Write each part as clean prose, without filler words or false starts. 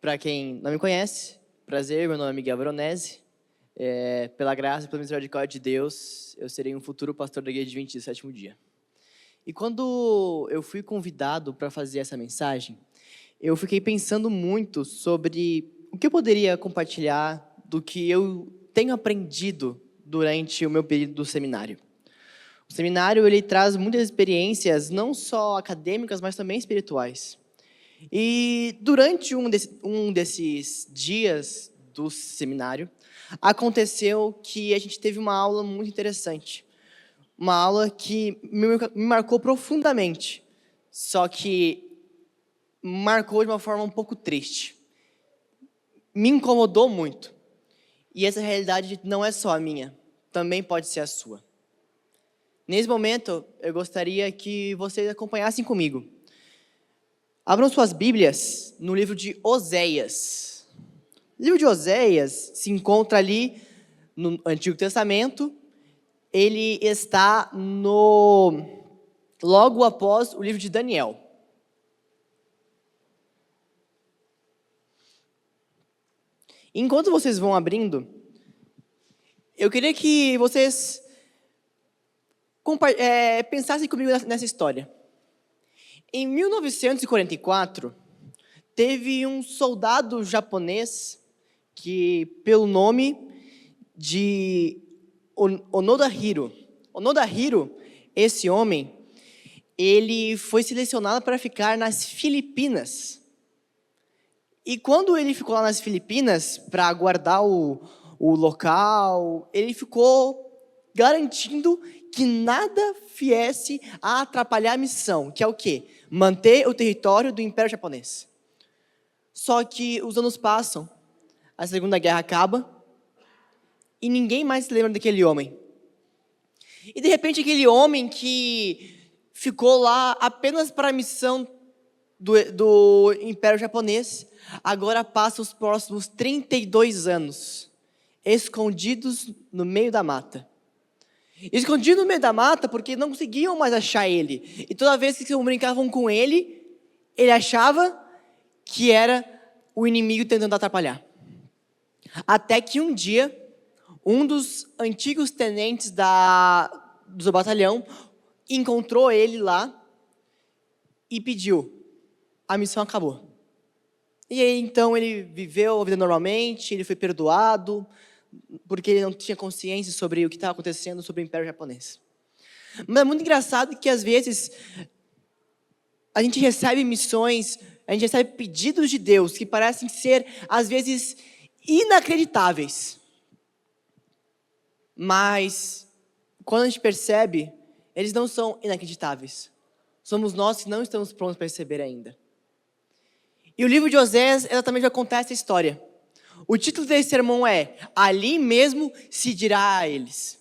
Para quem não me conhece, prazer, meu nome é Miguel Veronese. Pela graça e pela misericórdia de Deus, eu serei um futuro pastor da Igreja Adventista do Sétimo Dia. E quando eu fui convidado para fazer essa mensagem, eu fiquei pensando muito sobre o que eu poderia compartilhar do que eu tenho aprendido durante o meu período do seminário. O seminário, ele traz muitas experiências, não só acadêmicas, mas também espirituais. E durante um desses dias do seminário, aconteceu que a gente teve uma aula muito interessante. Uma aula que me marcou profundamente, só que marcou de uma forma um pouco triste. Me incomodou muito. E essa realidade não é só a minha, também pode ser a sua. Nesse momento, eu gostaria que vocês acompanhassem comigo. Abram suas Bíblias no livro de Oséias. O livro de Oséias se encontra ali no Antigo Testamento. Ele está logo após o livro de Daniel. Enquanto vocês vão abrindo, eu queria que vocês pensassem comigo nessa história. Em 1944, teve um soldado japonês que, pelo nome de Onoda Hiro. Onoda Hiro, esse homem, ele foi selecionado para ficar nas Filipinas. E quando ele ficou lá nas Filipinas, para guardar o local, ele ficou garantindo que nada viesse a atrapalhar a missão, que é o quê? Manter o território do Império Japonês. Só que os anos passam, a Segunda Guerra acaba, e ninguém mais se lembra daquele homem. E de repente aquele homem que ficou lá apenas para a missão do Império Japonês, agora passa os próximos 32 anos, escondidos no meio da mata. Escondido no meio da mata porque não conseguiam mais achar ele. E toda vez que se brincavam com ele, ele achava que era o inimigo tentando atrapalhar. Até que um dia, um dos antigos tenentes do batalhão encontrou ele lá e pediu. A missão acabou. E aí então ele viveu a vida normalmente, ele foi perdoado, porque ele não tinha consciência sobre o que estava acontecendo sobre o Império Japonês. Mas é muito engraçado que às vezes a gente recebe missões, a gente recebe pedidos de Deus que parecem ser às vezes inacreditáveis. Mas quando a gente percebe, eles não são inacreditáveis. Somos nós que não estamos prontos para receber ainda. E o livro de Oséias, ela também vai contar essa história. O título desse sermão é Ali Mesmo Se Dirá a Eles.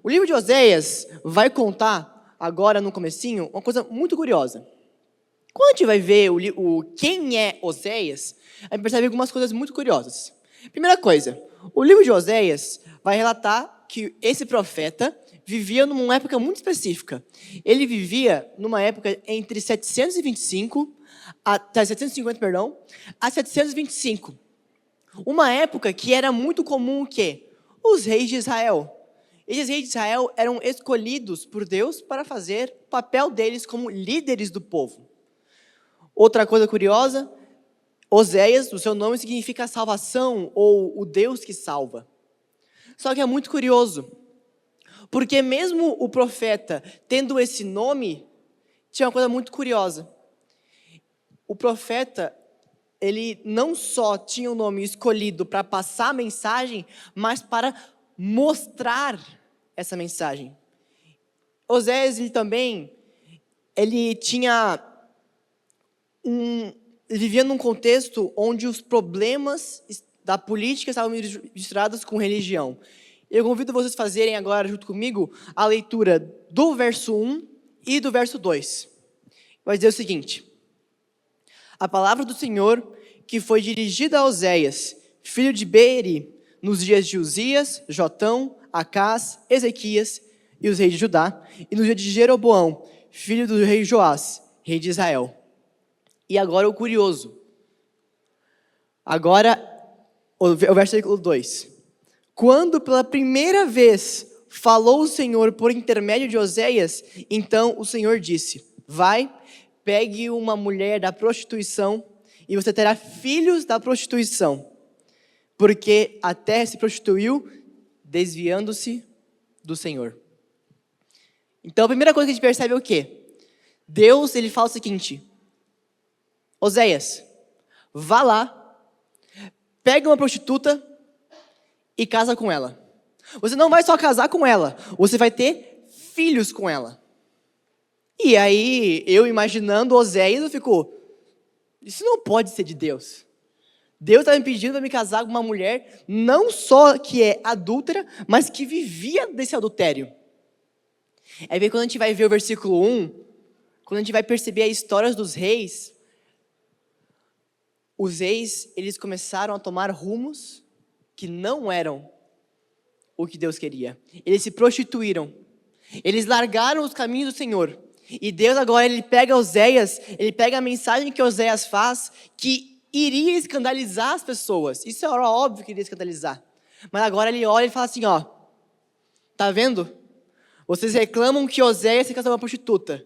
O livro de Oséias vai contar, agora no comecinho, uma coisa muito curiosa. Quando a gente vai ver quem é Oséias, a gente percebe algumas coisas muito curiosas. Primeira coisa, o livro de Oséias vai relatar que esse profeta vivia numa época muito específica. Ele vivia numa época entre 750, a 725. Uma época que era muito comum o quê? Os reis de Israel. Esses reis de Israel eram escolhidos por Deus para fazer o papel deles como líderes do povo. Outra coisa curiosa, Oséias, o seu nome significa salvação ou o Deus que salva. Só que é muito curioso, porque mesmo o profeta tendo esse nome, tinha uma coisa muito curiosa. O profeta, ele não só tinha o nome escolhido para passar a mensagem, mas para mostrar essa mensagem. Oséias, ele vivia num contexto onde os problemas da política estavam misturados com religião. Eu convido vocês a fazerem agora, junto comigo, a leitura do verso 1 e do verso 2. Vai dizer o seguinte: a palavra do Senhor que foi dirigida a Oséias, filho de Beeri, nos dias de Uzias, Jotão, Acás, Ezequias e os reis de Judá, e no dia de Jeroboão, filho do rei Joás, rei de Israel. E agora o curioso. Agora, o versículo 2. Quando pela primeira vez falou o Senhor por intermédio de Oséias, então o Senhor disse: vai, pegue uma mulher da prostituição e você terá filhos da prostituição, porque a terra se prostituiu, desviando-se do Senhor. Então a primeira coisa que a gente percebe é o quê? Deus, ele fala o seguinte: Oséias, vá lá, pega uma prostituta e casa com ela. Você não vai só casar com ela, você vai ter filhos com ela. E aí, eu imaginando Oséias, eu fico, isso não pode ser de Deus. Deus está me pedindo para me casar com uma mulher, não só que é adúltera, mas que vivia desse adultério. Aí quando a gente vai ver o versículo 1, quando a gente vai perceber as histórias dos reis, os reis, eles começaram a tomar rumos que não eram o que Deus queria. Eles se prostituíram. Eles largaram os caminhos do Senhor. E Deus agora, ele pega Oséias, ele pega a mensagem que Oséias faz, que iria escandalizar as pessoas. Isso era óbvio que iria escandalizar. Mas agora ele olha e fala assim, ó, tá vendo? Vocês reclamam que Oséias se casou com uma prostituta.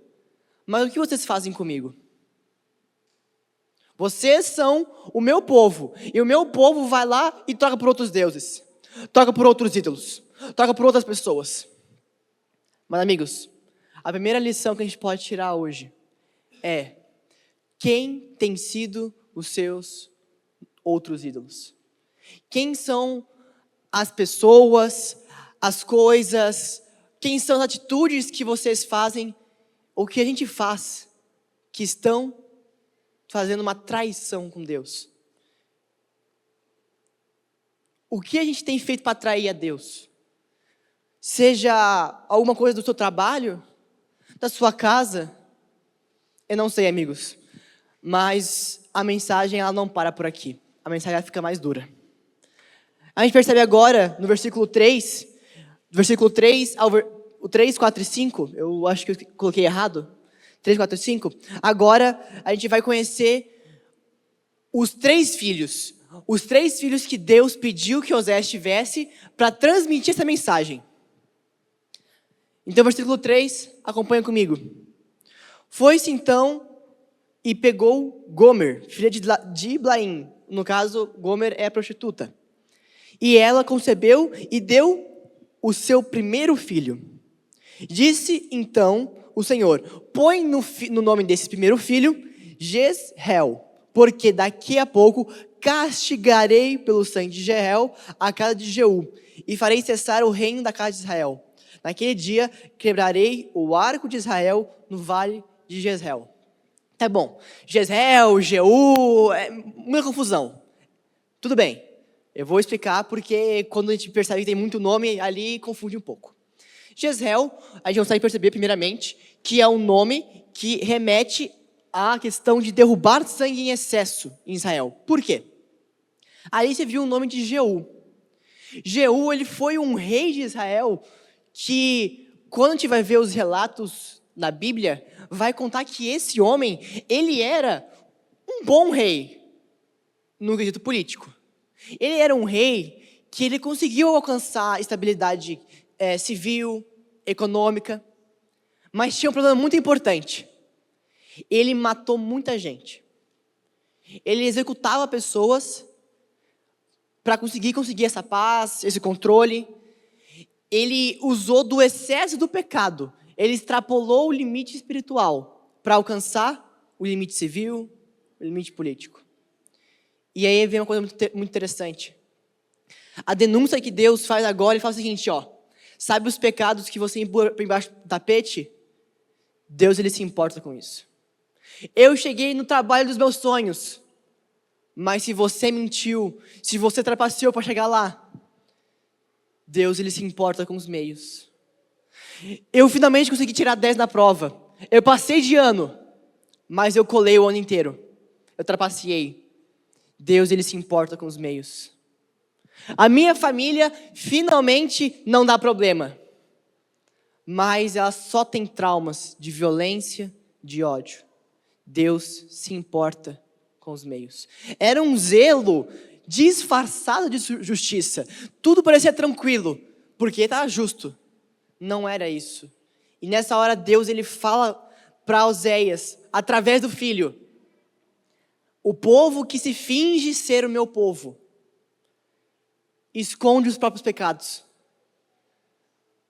Mas o que vocês fazem comigo? Vocês são o meu povo, e o meu povo vai lá e troca por outros deuses, troca por outros ídolos, troca por outras pessoas. Mas amigos, a primeira lição que a gente pode tirar hoje é: quem tem sido os seus outros ídolos? Quem são as pessoas, as coisas, quem são as atitudes que vocês fazem, ou que a gente faz, que estão fazendo uma traição com Deus? O que a gente tem feito para atrair a Deus? Seja alguma coisa do seu trabalho, da sua casa, eu não sei, amigos, mas a mensagem ela não para por aqui, a mensagem ela fica mais dura. A gente percebe agora, no versículo 3, do versículo 3 ao o 3, 4 e 5, eu acho que eu coloquei errado, 3, 4 e 5, agora a gente vai conhecer os três filhos que Deus pediu que Oséias tivesse para transmitir essa mensagem. Então, versículo 3, acompanha comigo. Foi-se então e pegou Gomer, filha de Iblaim, no caso, Gomer é a prostituta, e ela concebeu e deu o seu primeiro filho. Disse então o Senhor: põe no nome desse primeiro filho Jezreel, porque daqui a pouco castigarei pelo sangue de Jezreel a casa de Jeú, e farei cessar o reino da casa de Israel. Naquele dia quebrarei o arco de Israel no vale de Jezreel. Tá bom, Jezreel, Jeú, é muita confusão. Tudo bem, eu vou explicar porque quando a gente percebe que tem muito nome ali, confunde um pouco. Jezreel, a gente consegue perceber primeiramente que é um nome que remete à questão de derrubar sangue em excesso em Israel. Por quê? Ali você viu o nome de Jeú. Jeú, ele foi um rei de Israel que, quando a gente vai ver os relatos na Bíblia, vai contar que esse homem, ele era um bom rei no quesito político. Ele era um rei que ele conseguiu alcançar estabilidade civil, econômica, mas tinha um problema muito importante. Ele matou muita gente. Ele executava pessoas para conseguir essa paz, esse controle. Ele usou do excesso do pecado. Ele extrapolou o limite espiritual para alcançar o limite civil, o limite político. E aí vem uma coisa muito interessante. A denúncia que Deus faz agora, ele fala o seguinte, ó: sabe os pecados que você empurra para embaixo do tapete? Deus, ele se importa com isso. Eu cheguei no trabalho dos meus sonhos, mas se você mentiu, se você trapaceou para chegar lá, Deus, ele se importa com os meios. Eu finalmente consegui tirar 10 na prova. Eu passei de ano, mas eu colei o ano inteiro. Eu trapaceei. Deus, ele se importa com os meios. A minha família finalmente não dá problema, mas ela só tem traumas de violência, de ódio. Deus se importa com os meios. Era um zelo disfarçado de justiça. Tudo parecia tranquilo, porque estava justo. Não era isso. E nessa hora Deus ele fala para Oséias, através do filho: o povo que se finge ser o meu povo esconde os próprios pecados.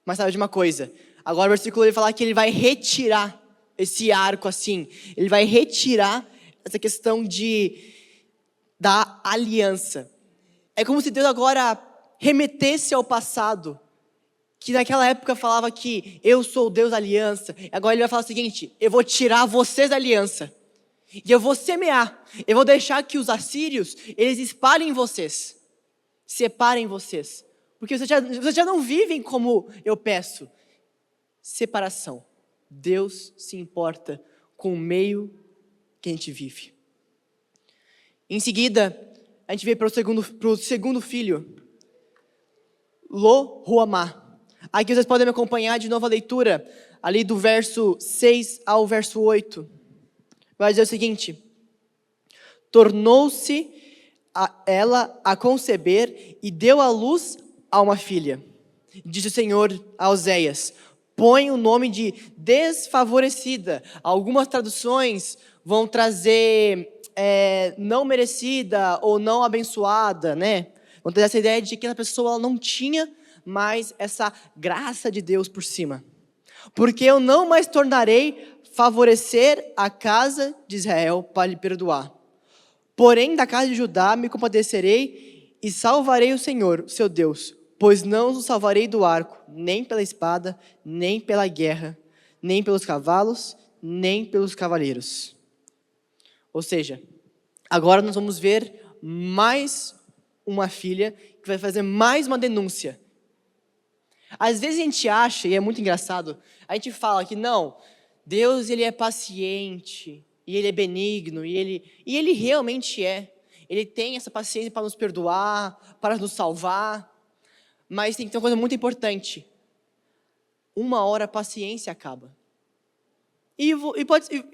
Mas sabe de uma coisa? Agora o versículo ele fala que ele vai retirar esse arco assim. Ele vai retirar essa questão da aliança. É como se Deus agora remetesse ao passado, que naquela época falava que eu sou o Deus da aliança. Agora ele vai falar o seguinte: eu vou tirar vocês da aliança. E eu vou semear. Eu vou deixar que os assírios, eles espalhem vocês. Separem vocês. Porque vocês já não vivem como eu peço. Separação. Deus se importa com o meio que a gente vive. Em seguida, a gente vê para o segundo filho, Lo-Ruamá. Aqui vocês podem me acompanhar de novo a leitura, ali do verso 6 ao verso 8. Vai dizer o seguinte: tornou-se ela a conceber e deu à luz a uma filha. Disse o Senhor a Oséias: põe o nome de desfavorecida. Algumas traduções vão trazer não merecida ou não abençoada, né? Vão ter essa ideia de que a pessoa ela não tinha mais essa graça de Deus por cima. Porque eu não mais tornarei favorecer a casa de Israel para lhe perdoar. Porém, da casa de Judá me compadecerei e salvarei o Senhor, seu Deus, pois não os salvarei do arco, nem pela espada, nem pela guerra, nem pelos cavalos, nem pelos cavaleiros. Ou seja, agora nós vamos ver mais uma filha que vai fazer mais uma denúncia. Às vezes a gente acha, e é muito engraçado, a gente fala que não, Deus ele é paciente, e ele é benigno, e ele realmente é. Ele tem essa paciência para nos perdoar, para nos salvar. Mas tem que ter uma coisa muito importante. Uma hora a paciência acaba. E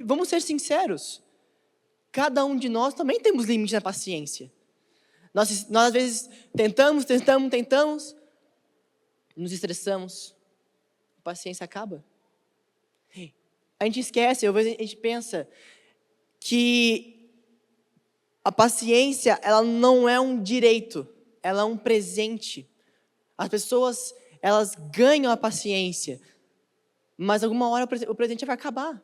vamos ser sinceros. Cada um de nós também temos limite na paciência. Nós às vezes tentamos, nos estressamos, a paciência acaba. A gente esquece, às vezes a gente pensa que a paciência, ela não é um direito, ela é um presente. As pessoas, elas ganham a paciência, mas alguma hora o presente vai acabar.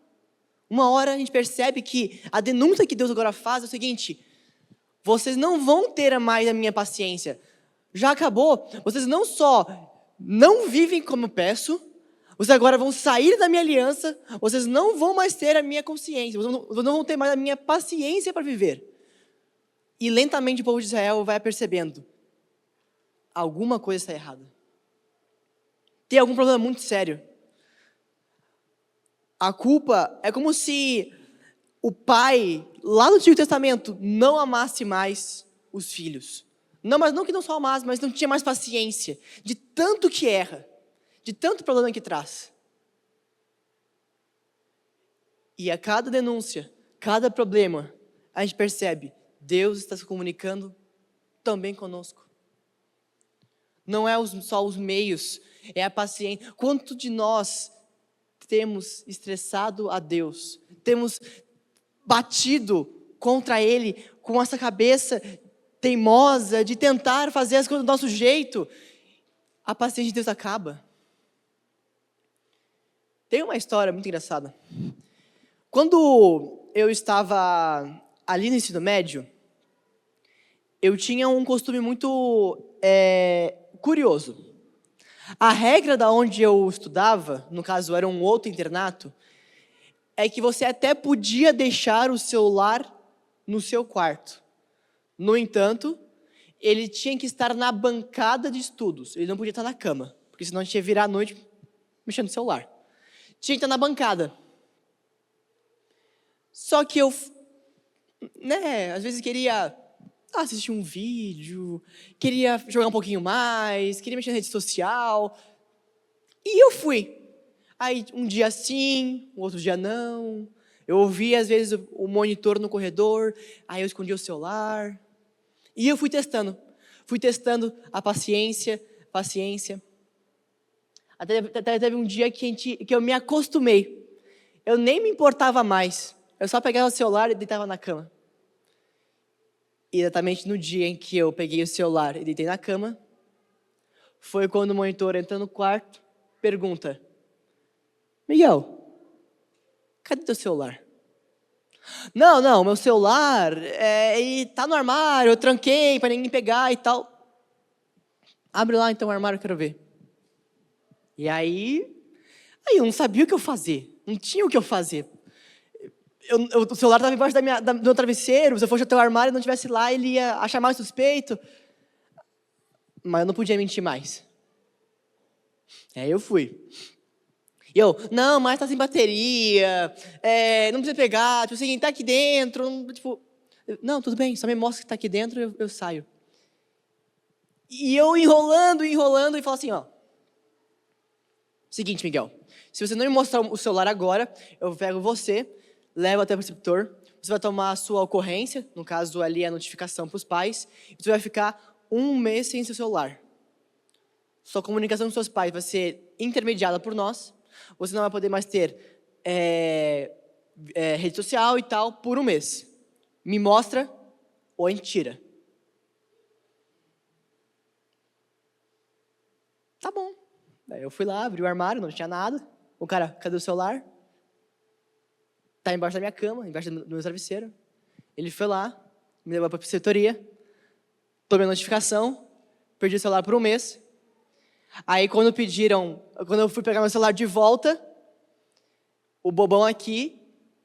Uma hora a gente percebe que a denúncia que Deus agora faz é o seguinte: vocês não vão ter mais a minha paciência, já acabou. Vocês não só não vivem como eu peço, vocês agora vão sair da minha aliança, vocês não vão mais ter a minha consciência, vocês não vão ter mais a minha paciência para viver. E lentamente o povo de Israel vai percebendo: alguma coisa está errada. Tem algum problema muito sério. A culpa é como se o pai, lá no Antigo Testamento, não amasse mais os filhos. Não, mas não que não só amasse, mas não tinha mais paciência, de tanto que erra, de tanto problema que traz. E a cada denúncia, cada problema, a gente percebe: Deus está se comunicando também conosco. Não é só os meios, é a paciência. Quanto de nós temos estressado a Deus, temos batido contra Ele com essa cabeça teimosa de tentar fazer as coisas do nosso jeito, a paciência de Deus acaba. Tem uma história muito engraçada. Quando eu estava ali no ensino médio, eu tinha um costume muito curioso. A regra da onde eu estudava, no caso era um outro internato, é que você até podia deixar o celular no seu quarto. No entanto, ele tinha que estar na bancada de estudos. Ele não podia estar na cama, porque senão a gente ia virar à noite mexendo no celular. Tinha que estar na bancada. Só que eu, às vezes queria assistir um vídeo, queria jogar um pouquinho mais, queria mexer na rede social. E eu fui. Aí um dia sim, um outro dia não. Eu ouvia, às vezes, o monitor no corredor, aí eu escondia o celular. E eu fui testando a paciência. Até teve um dia que eu me acostumei. Eu nem me importava mais. Eu só pegava o celular e deitava na cama. E exatamente no dia em que eu peguei o celular e deitei na cama, foi quando o monitor entra no quarto, pergunta: Miguel, cadê teu celular? Não, meu celular, ele tá no armário, eu tranquei para ninguém pegar e tal. Abre lá então o armário, eu quero ver. E aí eu não sabia o que eu fazer, não tinha o que eu fazer. O celular estava embaixo do meu travesseiro, se eu fosse até o armário e não estivesse lá, ele ia achar mais suspeito. Mas eu não podia mentir mais. Aí eu fui. E não, mas tá sem bateria, não precisa pegar, tipo assim, tá aqui dentro, não, tudo bem, só me mostra que tá aqui dentro e eu saio. E eu enrolando e falo assim, seguinte, Miguel, se você não me mostrar o celular agora, eu pego você, levo até o preceptor, você vai tomar a sua ocorrência, no caso ali a notificação para os pais, e você vai ficar 1 mês sem seu celular. Sua comunicação com seus pais vai ser intermediada por nós, você não vai poder mais ter rede social e tal por 1 mês. Me mostra ou a gente tira. Tá bom. Daí eu fui lá, abri o armário, não tinha nada. O cara, cadê o celular? Tá embaixo da minha cama, embaixo do meu travesseiro. Ele foi lá, me levou para a preceptoria, tomei a notificação, perdi o celular por 1 mês. Aí quando eu fui pegar meu celular de volta, o bobão aqui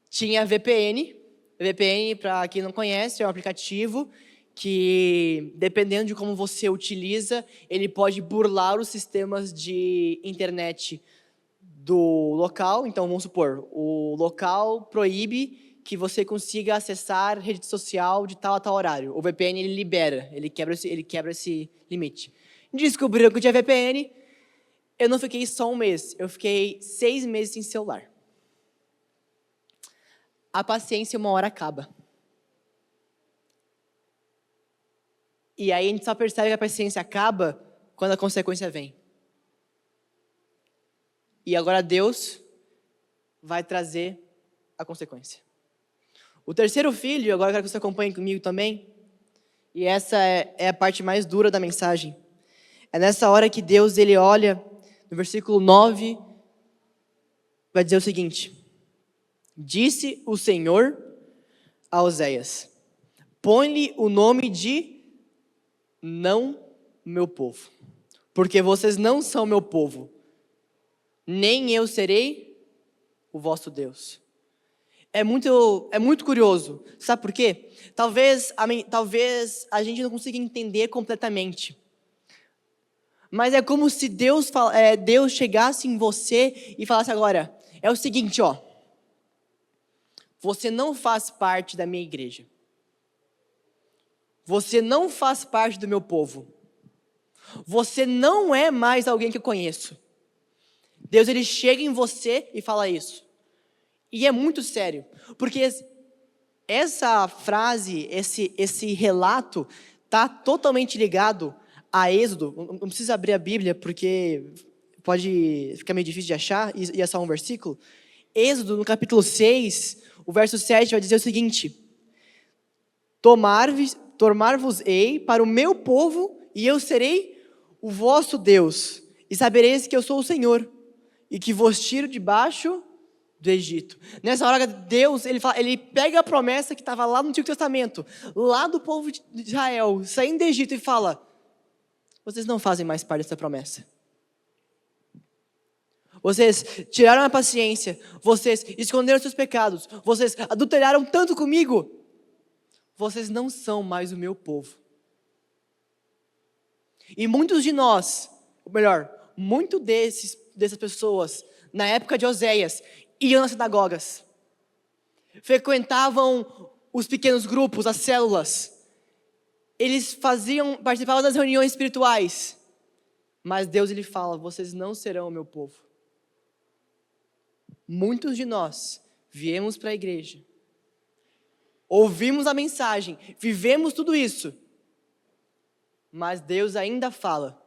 tinha VPN. VPN, para quem não conhece, é um aplicativo que, dependendo de como você utiliza, ele pode burlar os sistemas de internet do local. Então, vamos supor, o local proíbe que você consiga acessar rede social de tal a tal horário. O VPN, ele libera, ele quebra esse limite. Descobriram que eu tinha VPN, eu não fiquei só 1 mês, eu fiquei 6 meses sem celular. A paciência uma hora acaba. E aí a gente só percebe que a paciência acaba quando a consequência vem. E agora Deus vai trazer a consequência. O terceiro filho, agora eu quero que você acompanhe comigo também, e essa é a parte mais dura da mensagem. É nessa hora que Deus, ele olha, no versículo 9, vai dizer o seguinte: Disse o Senhor a Oséias: põe-lhe o nome de não meu povo, porque vocês não são meu povo, nem eu serei o vosso Deus. É muito curioso, sabe por quê? Talvez a gente não consiga entender completamente, mas é como se Deus chegasse em você e falasse agora, é o seguinte, você não faz parte da minha igreja, você não faz parte do meu povo, você não é mais alguém que eu conheço. Deus, ele chega em você e fala isso. E é muito sério, porque essa frase, esse relato, está totalmente ligado a Êxodo. Não precisa abrir a Bíblia, porque pode ficar meio difícil de achar, e é só um versículo. Êxodo, no capítulo 6, o verso 7 vai dizer o seguinte: Tomar-vos-ei para o meu povo, e eu serei o vosso Deus, e sabereis que eu sou o Senhor, e que vos tiro debaixo do Egito. Nessa hora, Deus, ele pega a promessa que estava lá no Antigo Testamento, lá do povo de Israel, saindo do Egito, e fala: vocês não fazem mais parte dessa promessa. Vocês tiraram a paciência, vocês esconderam seus pecados, vocês adulteraram tanto comigo, vocês não são mais o meu povo. E muitos de nós, ou melhor, dessas pessoas, na época de Oséias, iam nas sinagogas, frequentavam os pequenos grupos, as células, eles participavam das reuniões espirituais, mas Deus, ele fala: vocês não serão o meu povo. Muitos de nós viemos para a igreja, ouvimos a mensagem, vivemos tudo isso, mas Deus ainda fala: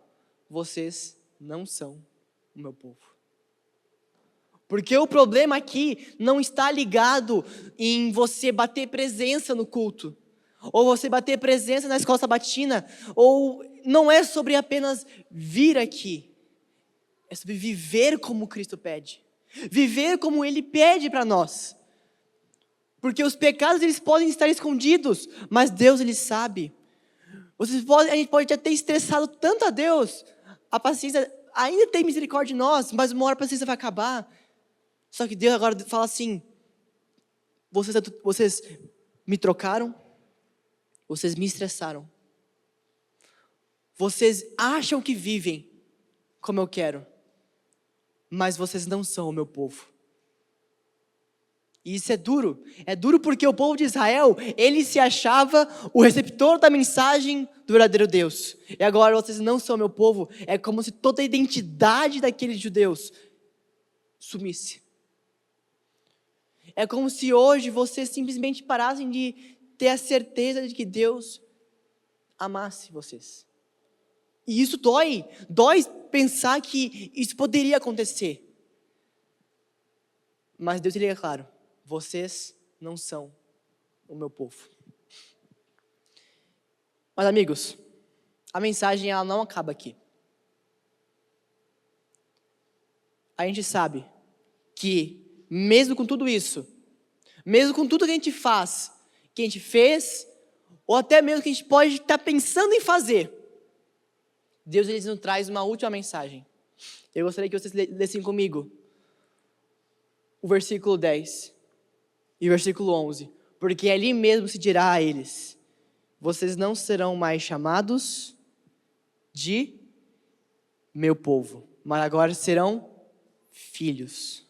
vocês não são o meu povo. Porque o problema aqui não está ligado em você bater presença no culto, ou você bater presença na escola sabatina, ou não é sobre apenas vir aqui, é sobre viver como Cristo pede, viver como Ele pede para nós. Porque os pecados eles podem estar escondidos, mas Deus Ele sabe. A gente pode já ter estressado tanto a Deus, a paciência ainda tem misericórdia de nós, mas uma hora a paciência vai acabar. Só que Deus agora fala assim: vocês me trocaram, vocês me estressaram, vocês acham que vivem como eu quero, mas vocês não são o meu povo. E isso é duro porque o povo de Israel, ele se achava o receptor da mensagem do verdadeiro Deus. E agora vocês não são meu povo, é como se toda a identidade daqueles judeus sumisse. É como se hoje vocês simplesmente parassem de ter a certeza de que Deus amasse vocês. E isso dói pensar que isso poderia acontecer. Mas Deus ele é claro: vocês não são o meu povo. Mas amigos, a mensagem ela não acaba aqui. A gente sabe que mesmo com tudo isso, mesmo com tudo que a gente faz, que a gente fez, ou até mesmo que a gente pode estar pensando em fazer, Deus ele nos traz uma última mensagem. Eu gostaria que vocês lessem comigo o versículo 10 e o versículo 11, porque ali mesmo se dirá a eles: vocês não serão mais chamados de meu povo, mas agora serão filhos.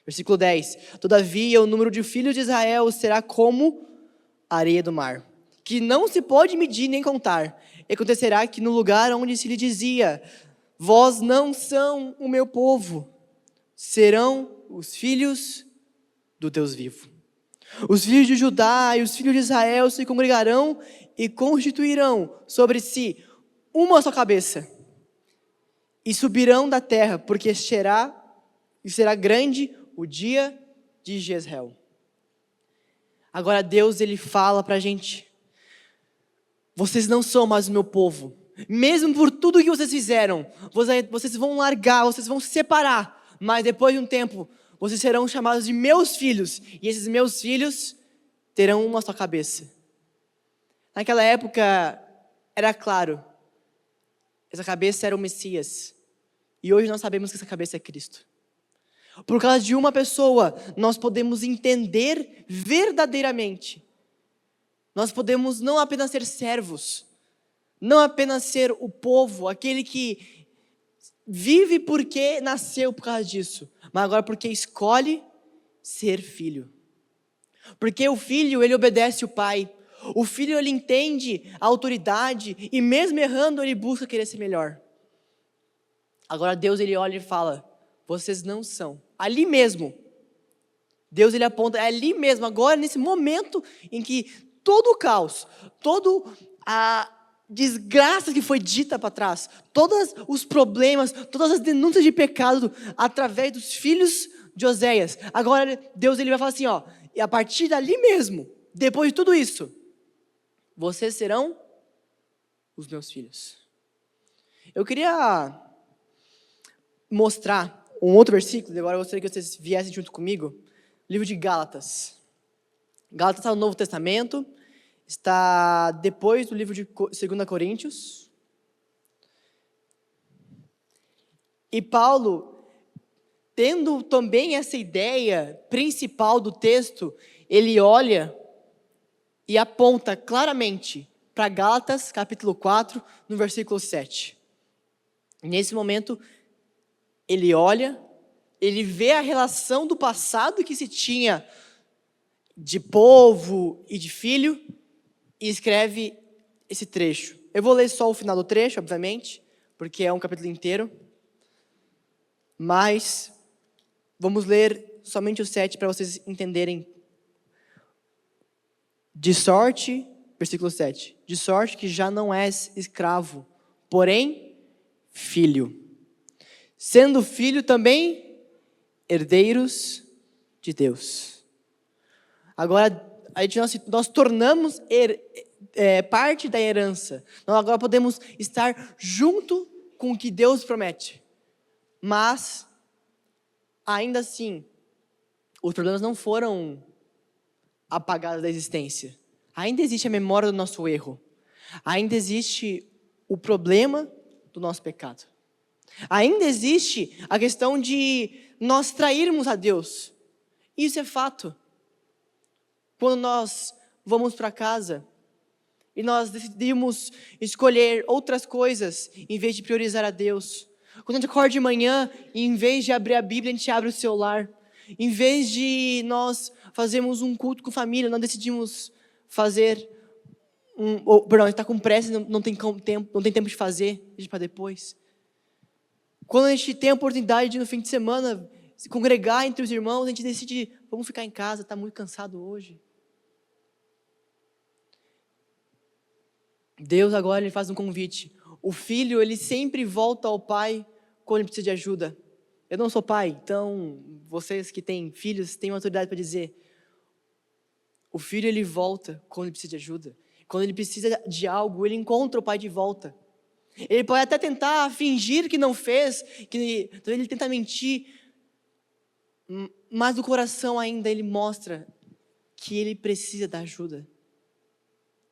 Versículo 10: todavia o número de filhos de Israel será como a areia do mar, que não se pode medir nem contar. E acontecerá que no lugar onde se lhe dizia: vós não são o meu povo, serão os filhos do Deus vivo. Os filhos de Judá e os filhos de Israel se congregarão e constituirão sobre si uma só cabeça, e subirão da terra, porque será grande o dia de Jezreel. Agora Deus ele fala para a gente: vocês não são mais o meu povo, mesmo por tudo que vocês fizeram, vocês vão largar, vocês vão se separar, mas depois de um tempo, vocês serão chamados de meus filhos, e esses meus filhos terão uma só cabeça. Naquela época, era claro, essa cabeça era o Messias, e hoje nós sabemos que essa cabeça é Cristo. Por causa de uma pessoa, nós podemos entender verdadeiramente. Nós podemos não apenas ser servos, não apenas ser o povo, aquele que vive porque nasceu por causa disso, mas agora porque escolhe ser filho. Porque o filho, ele obedece o pai. O filho, ele entende a autoridade e mesmo errando, ele busca querer ser melhor. Agora Deus, ele olha e fala: vocês não são. Ali mesmo, Deus ele aponta, é ali mesmo, agora nesse momento em que todo o caos, toda a desgraça que foi dita para trás, todos os problemas, todas as denúncias de pecado através dos filhos de Oséias, agora Deus ele vai falar assim, e a partir dali mesmo, depois de tudo isso, vocês serão os meus filhos. Eu queria mostrar um outro versículo, e agora eu gostaria que vocês viessem junto comigo, livro de Gálatas. Gálatas está no Novo Testamento, está depois do livro de 2 Coríntios. E Paulo, tendo também essa ideia principal do texto, ele olha e aponta claramente para Gálatas, capítulo 4, no versículo 7. Nesse momento, ele olha, ele vê a relação do passado que se tinha de povo e de filho e escreve esse trecho. Eu vou ler só o final do trecho, obviamente, porque é um capítulo inteiro, mas vamos ler somente o 7 para vocês entenderem. De sorte, versículo 7, de sorte que já não és escravo, porém filho. Sendo filho também, herdeiros de Deus. Agora, nós tornamos parte da herança. Nós agora podemos estar junto com o que Deus promete. Mas, ainda assim, os problemas não foram apagados da existência. Ainda existe a memória do nosso erro. Ainda existe o problema do nosso pecado. Ainda existe a questão de nós trairmos a Deus. Isso é fato. Quando nós vamos para casa e nós decidimos escolher outras coisas em vez de priorizar a Deus. Quando a gente acorda de manhã e em vez de abrir a Bíblia, a gente abre o celular. Em vez de nós fazermos um culto com família, nós decidimos fazer a gente está com pressa, não tem tempo de fazer, deixa para depois. Quando a gente tem a oportunidade de no fim de semana se congregar entre os irmãos, a gente decide, vamos ficar em casa, está muito cansado hoje. Deus agora ele faz um convite. O filho, ele sempre volta ao pai quando ele precisa de ajuda. Eu não sou pai, então vocês que têm filhos têm autoridade para dizer. O filho, ele volta quando ele precisa de ajuda. Quando ele precisa de algo, ele encontra o pai de volta. Ele pode até tentar fingir que não fez, então ele tenta mentir, mas no coração ainda ele mostra que ele precisa da ajuda.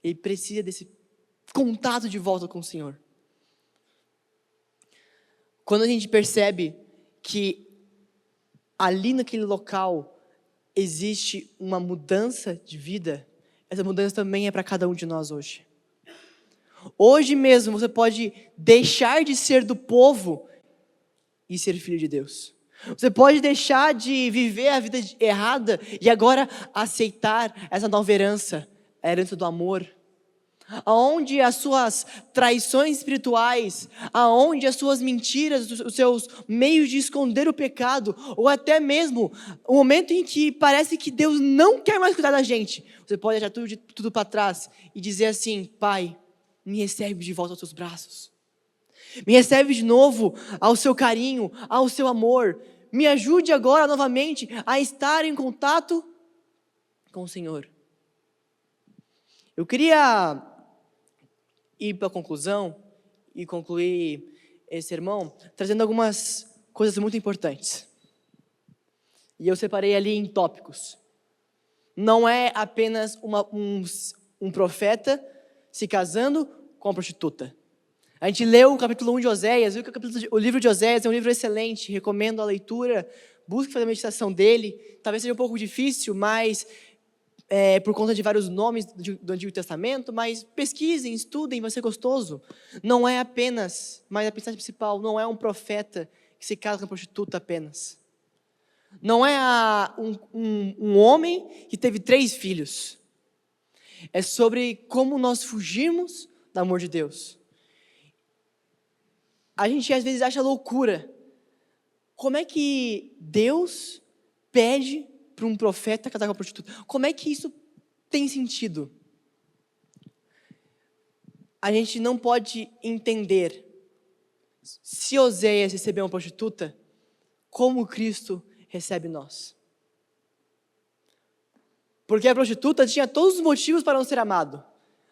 Ele precisa desse contato de volta com o Senhor. Quando a gente percebe que ali naquele local existe uma mudança de vida, essa mudança também é para cada um de nós hoje. Hoje mesmo você pode deixar de ser do povo e ser filho de Deus. Você pode deixar de viver a vida errada e agora aceitar essa nova herança, a herança do amor. Aonde as suas traições espirituais, aonde as suas mentiras, os seus meios de esconder o pecado, ou até mesmo o momento em que parece que Deus não quer mais cuidar da gente, você pode deixar tudo para trás e dizer assim: Pai, me recebe de volta aos seus braços, me recebe de novo ao seu carinho, ao seu amor, me ajude agora novamente a estar em contato com o Senhor. Eu queria ir para a conclusão e concluir esse sermão trazendo algumas coisas muito importantes. E eu separei ali em tópicos. Não é apenas um profeta se casando com uma prostituta. A gente leu o capítulo 1 de Oséias, viu que o livro de Oséias é um livro excelente, recomendo a leitura, busque fazer a meditação dele. Talvez seja um pouco difícil, mas por conta de vários nomes do Antigo Testamento, mas pesquisem, estudem, vai ser gostoso. Não é apenas, mas a mensagem principal, não é um profeta que se casa com uma prostituta apenas. Não é um homem que teve 3 filhos. É sobre como nós fugimos do amor de Deus. A gente às vezes acha loucura. Como é que Deus pede para um profeta casar com uma prostituta? Como é que isso tem sentido? A gente não pode entender, se Oséias recebeu uma prostituta, como Cristo recebe nós. Porque a prostituta tinha todos os motivos para não ser amado,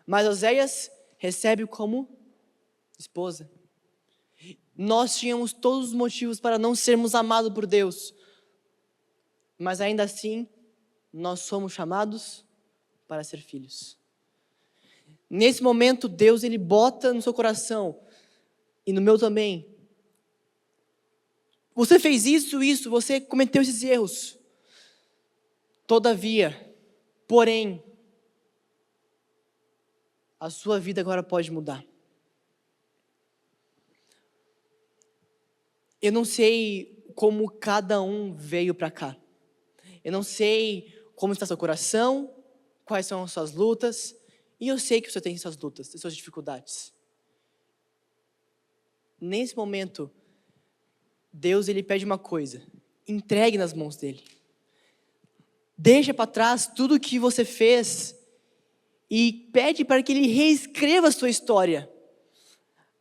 mas Oséias recebe como esposa. Nós tínhamos todos os motivos para não sermos amados por Deus, mas ainda assim, nós somos chamados para ser filhos. Nesse momento, Deus ele bota no seu coração, e no meu também, você fez isso, você cometeu esses erros. Todavia, porém, a sua vida agora pode mudar. Eu não sei como cada um veio para cá. Eu não sei como está seu coração, quais são as suas lutas, e eu sei que você tem suas lutas, tem suas dificuldades. Nesse momento, Deus ele pede uma coisa: entregue nas mãos dele. deixa para trás tudo que você fez e pede para que Ele reescreva a sua história.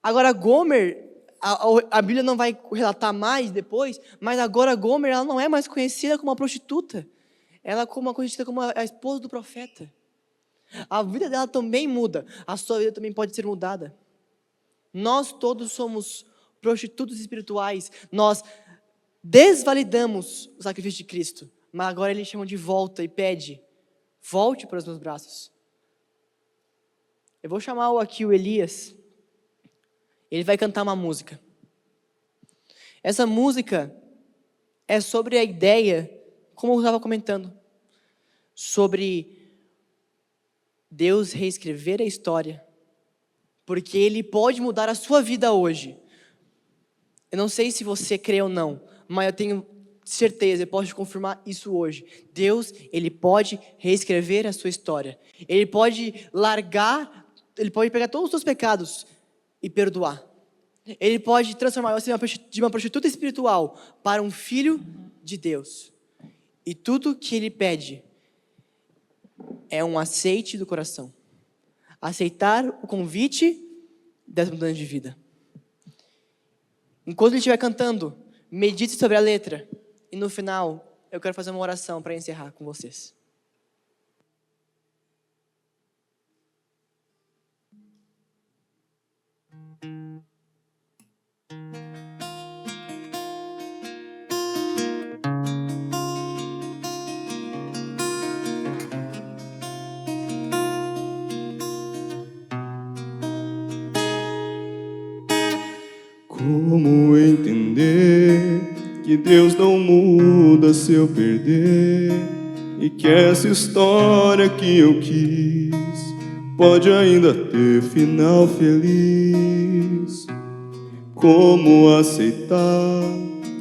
Agora, Gomer, a Bíblia não vai relatar mais depois, mas agora Gomer, ela não é mais conhecida como uma prostituta. Ela é conhecida como a esposa do profeta. A vida dela também muda. A sua vida também pode ser mudada. Nós todos somos prostitutos espirituais. Nós desvalidamos o sacrifício de Cristo. Mas agora Ele chama de volta e pede: volte para os meus braços. Eu vou chamar aqui o Elias. Ele vai cantar uma música. Essa música é sobre a ideia, como eu estava comentando, sobre Deus reescrever a história, porque Ele pode mudar a sua vida hoje. Eu não sei se você crê ou não, mas eu tenho certeza, eu posso te confirmar isso hoje. Deus, Ele pode reescrever a sua história. Ele pode Ele pode pegar todos os seus pecados e perdoar. Ele pode transformar você de uma prostituta espiritual para um filho de Deus. E tudo que Ele pede é um aceite do coração. Aceitar o convite dessa mudança de vida. Enquanto Ele estiver cantando, medite sobre a letra. E no final, eu quero fazer uma oração para encerrar com vocês. Como entender que Deus não muda se eu perder, e que essa história que eu quis pode ainda ter final feliz? Como aceitar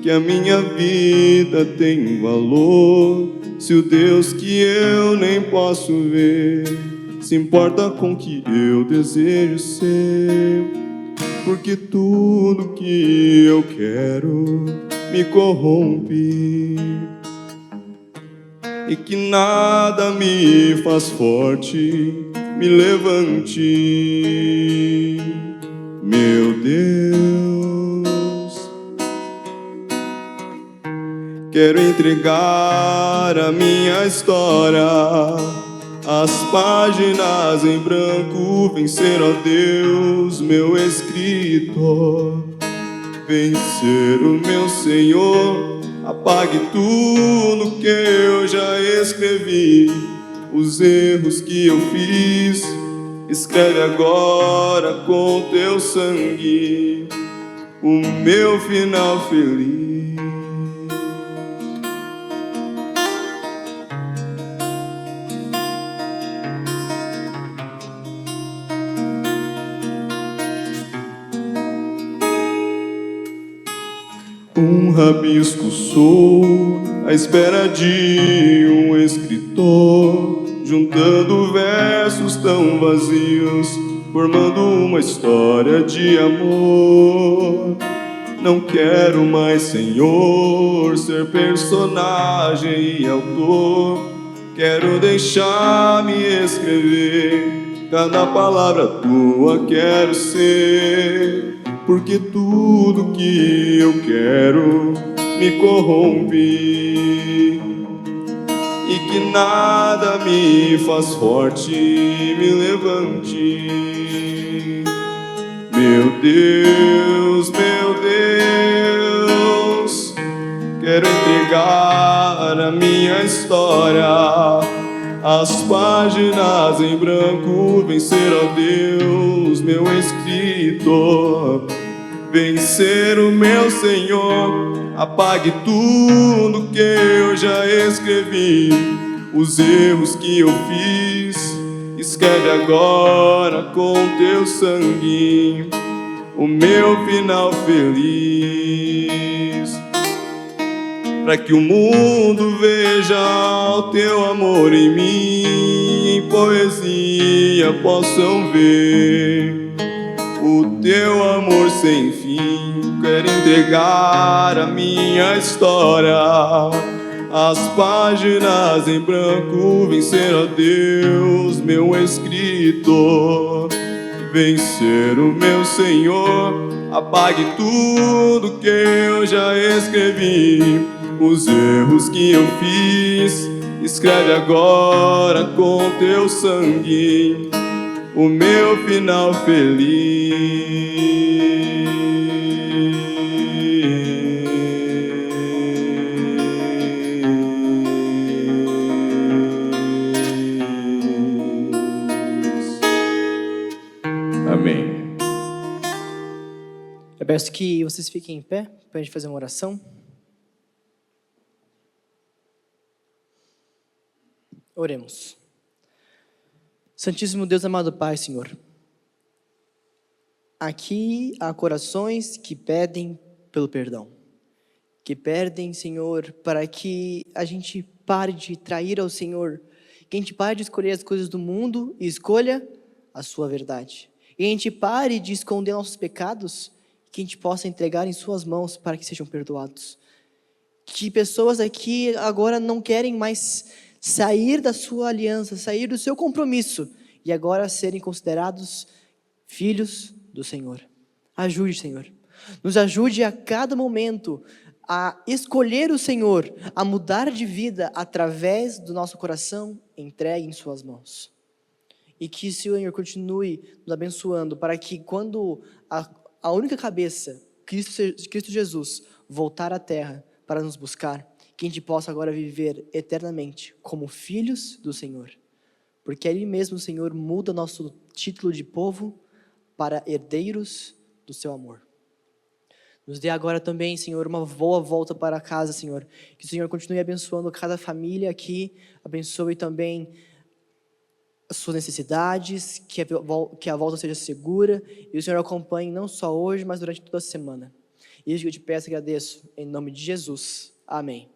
que a minha vida tem valor, se o Deus que eu nem posso ver se importa com o que eu desejo ser? Porque tudo que eu quero me corrompe, e que nada me faz forte, me levante. Meu Deus, quero entregar a minha história, as páginas em branco, vencer, ó Deus, meu escritor. Vencer, o meu Senhor, apague tudo que eu já escrevi, os erros que eu fiz, escreve agora com teu sangue o meu final feliz. Um rabisco sou, à espera de um escritor, juntando versos tão vazios, formando uma história de amor. Não quero mais, Senhor, ser personagem e autor. Quero deixar-me escrever, cada palavra tua quero ser. Porque tudo que eu quero me corrompe, e que nada me faz forte, me levante. Meu Deus, quero entregar a minha história, as páginas em branco, vencer, ó Deus, meu escritor. Vencer, o meu Senhor, apague tudo que eu já escrevi, os erros que eu fiz, escreve agora com teu sangue o meu final feliz. Para que o mundo veja o teu amor em mim, em poesia possam ver o teu amor sem fim. Quero entregar a minha história, as páginas em branco, vencer a Deus, meu escritor. Vencer o meu Senhor, apague tudo que eu já escrevi. Os erros que eu fiz, escreve agora com teu sangue o meu final feliz. Amém. Eu peço que vocês fiquem em pé para a gente fazer uma oração. Oremos. Santíssimo Deus, amado Pai, Senhor, aqui há corações que pedem pelo perdão, que pedem, Senhor, para que a gente pare de trair ao Senhor, que a gente pare de escolher as coisas do mundo e escolha a sua verdade. E a gente pare de esconder nossos pecados, que a gente possa entregar em suas mãos para que sejam perdoados. Que pessoas aqui agora não querem mais sair da sua aliança, sair do seu compromisso e agora serem considerados filhos do Senhor. Ajude, Senhor. Nos ajude a cada momento a escolher o Senhor, a mudar de vida através do nosso coração entregue em suas mãos. E que o Senhor continue nos abençoando para que quando a única cabeça, Cristo Jesus, voltar à terra para nos buscar, que a gente possa agora viver eternamente como filhos do Senhor. Porque Ele mesmo, o Senhor, muda nosso título de povo para herdeiros do seu amor. Nos dê agora também, Senhor, uma boa volta para casa, Senhor. Que o Senhor continue abençoando cada família aqui, abençoe também as suas necessidades, que a volta seja segura, e o Senhor acompanhe não só hoje, mas durante toda a semana. Isso que eu te peço e agradeço, em nome de Jesus. Amém.